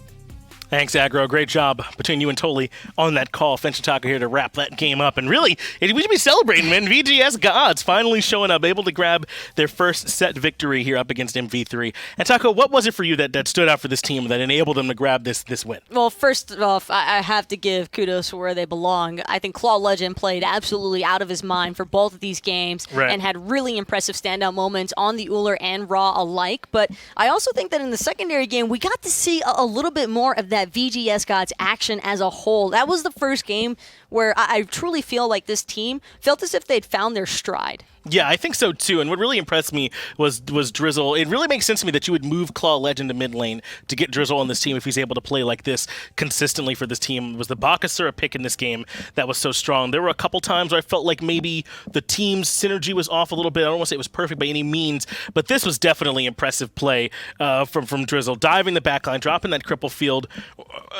Thanks, Aggro. Great job between you and Toli on that call. Finch and Taco here to wrap that game up. And really, we should be celebrating, man. VGSGods finally showing up, able to grab their first set victory here up against MV3. And Taco, what was it for you that stood out for this team that enabled them to grab this win? Well, first off, I have to give kudos where they belong. I think Claw Legend played absolutely out of his mind for both of these games and had really impressive standout moments on the Uller and Raw alike. But I also think that in the secondary game, we got to see a little bit more of that VGSGods action as a whole. That was the first game where I truly feel like this team felt as if they'd found their stride. Yeah, I think so too. And what really impressed me was Drizzle. It really makes sense to me that you would move Claw Legend to mid lane to get Drizzle on this team if he's able to play like this consistently for this team. It was the Bakasura pick in this game that was so strong. There were a couple times where I felt like maybe the team's synergy was off a little bit. I don't want to say it was perfect by any means, but this was definitely impressive play from Drizzle. Diving the backline, dropping that cripple field,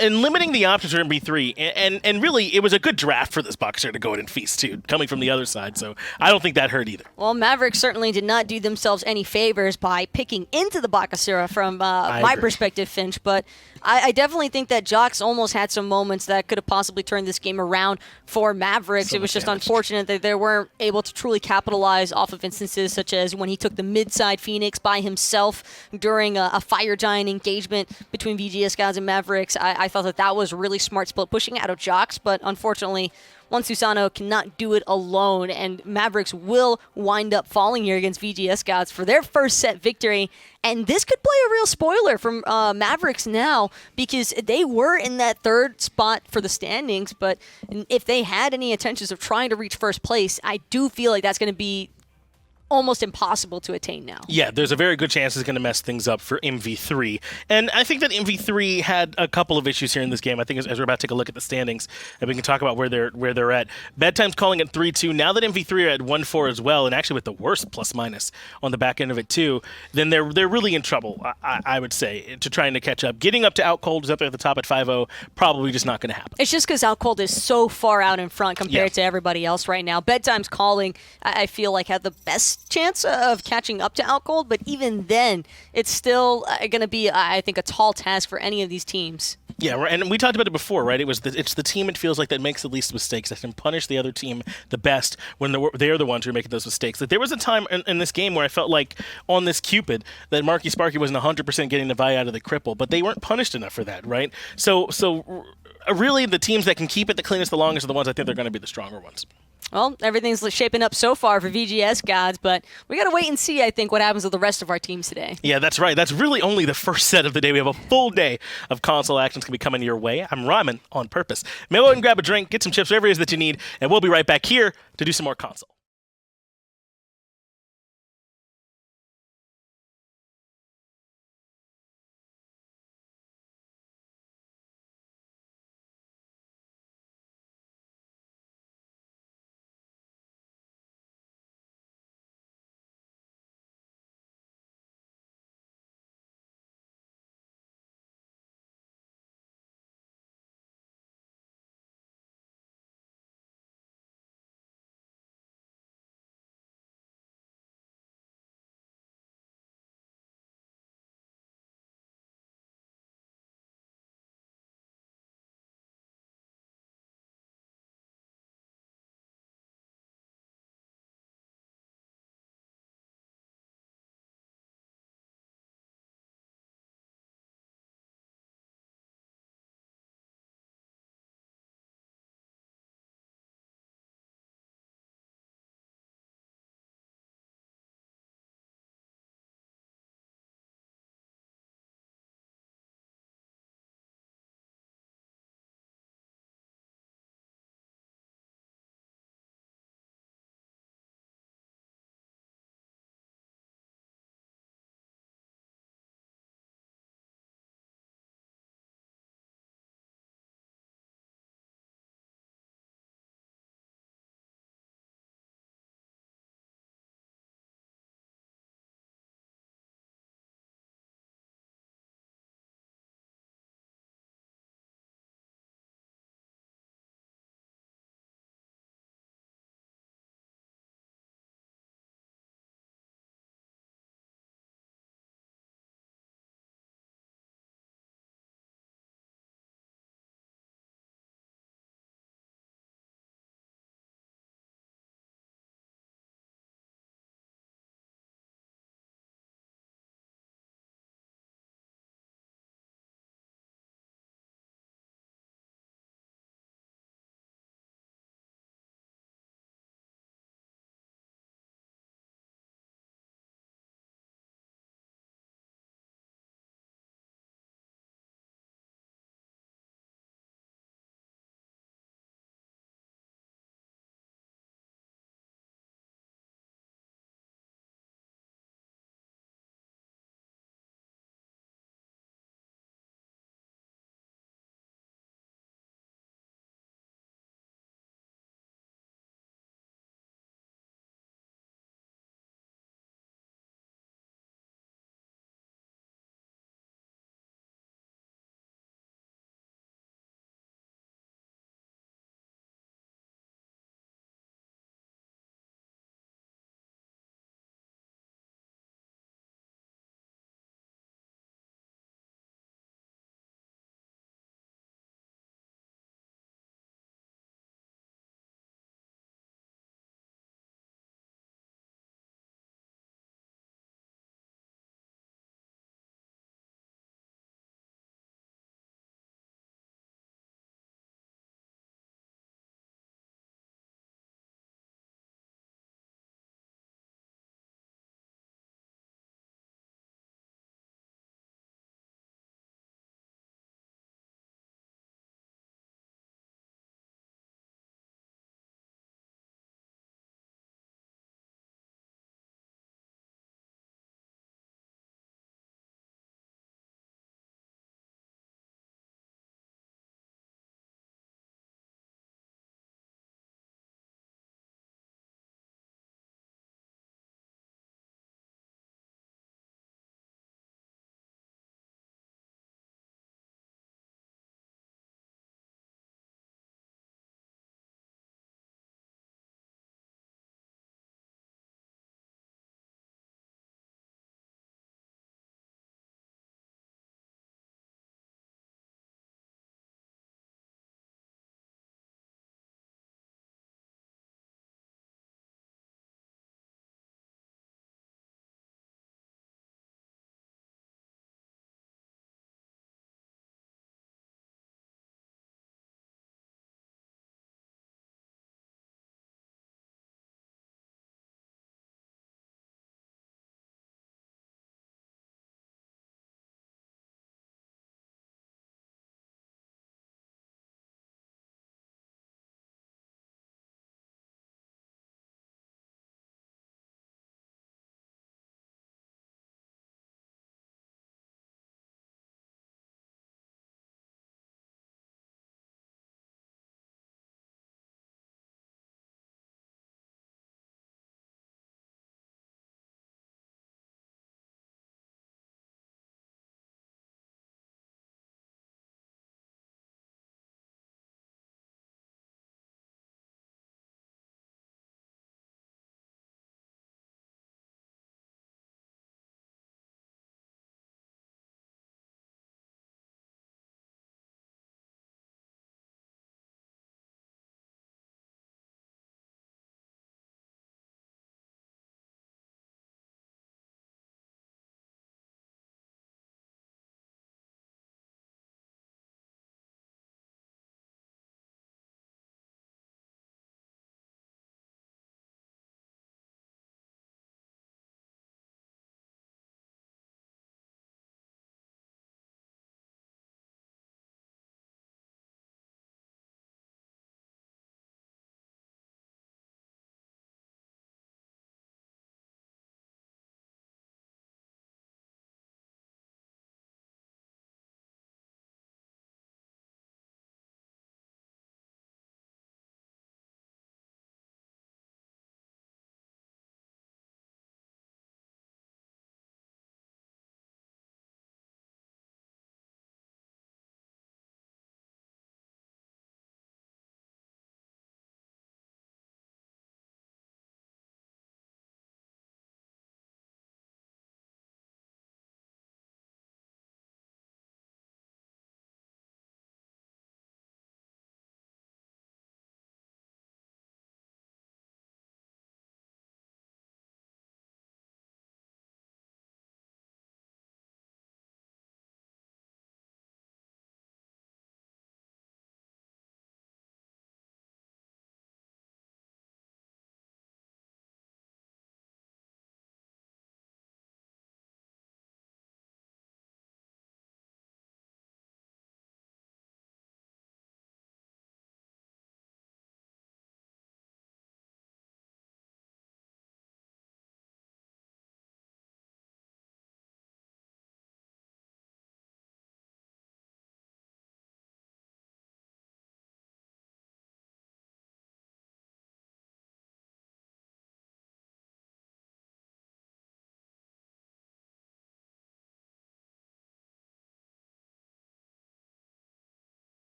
and limiting the options for MV3. And really, it was a good draft for this Bakasura to go in and feast too, coming from the other side. So I don't think that hurt either. Well, Mavericks certainly did not do themselves any favors by picking into the Bakasura from my perspective, Finch, but I definitely think that Jox almost had some moments that could have possibly turned this game around for Mavericks. It was just unfortunate that they weren't able to truly capitalize off of instances such as when he took the mid-side Phoenix by himself during a Fire Giant engagement between VGSGods and Mavericks. I thought that was really smart split pushing out of Jox, but unfortunately, Juan Susano cannot do it alone, and Mavericks will wind up falling here against VGSGods for their first set victory. And this could play a real spoiler from Mavericks now, because they were in that third spot for the standings, but if they had any intentions of trying to reach first place, I do feel like that's going to be almost impossible to attain now. Yeah, there's a very good chance it's going to mess things up for MV3. And I think that MV3 had a couple of issues here in this game. I think as we're about to take a look at the standings, and we can talk about where they're at. Bedtime's calling it 3-2. Now that MV3 are at 1-4 as well, and actually with the worst plus-minus on the back end of it too, then they're really in trouble, I would say, to trying to catch up. Getting up to Outcold is up there at the top at 5-0, probably just not going to happen. It's just because Outcold is so far out in front compared to everybody else right now. Bedtime's calling, I feel like, had the best chance of catching up to Outcold, but even then, it's still going to be, I think, a tall task for any of these teams. Yeah, and we talked about it before, right? It's the team, it feels like, that makes the least mistakes, that can punish the other team the best when they're the ones who are making those mistakes. Like, there was a time in this game where I felt like on this Cupid that Marky Sparky wasn't 100% getting the value out of the cripple, but they weren't punished enough for that, right? So really, the teams that can keep it the cleanest, the longest, are the ones I think they're going to be the stronger ones. Well, everything's shaping up so far for VGSGods, but we got to wait and see, I think, what happens with the rest of our teams today. Yeah, that's right. That's really only the first set of the day. We have a full day of console actions going to be coming your way. I'm rhyming on purpose. Maybe go and grab a drink, get some chips, whatever it is that you need, and we'll be right back here to do some more console.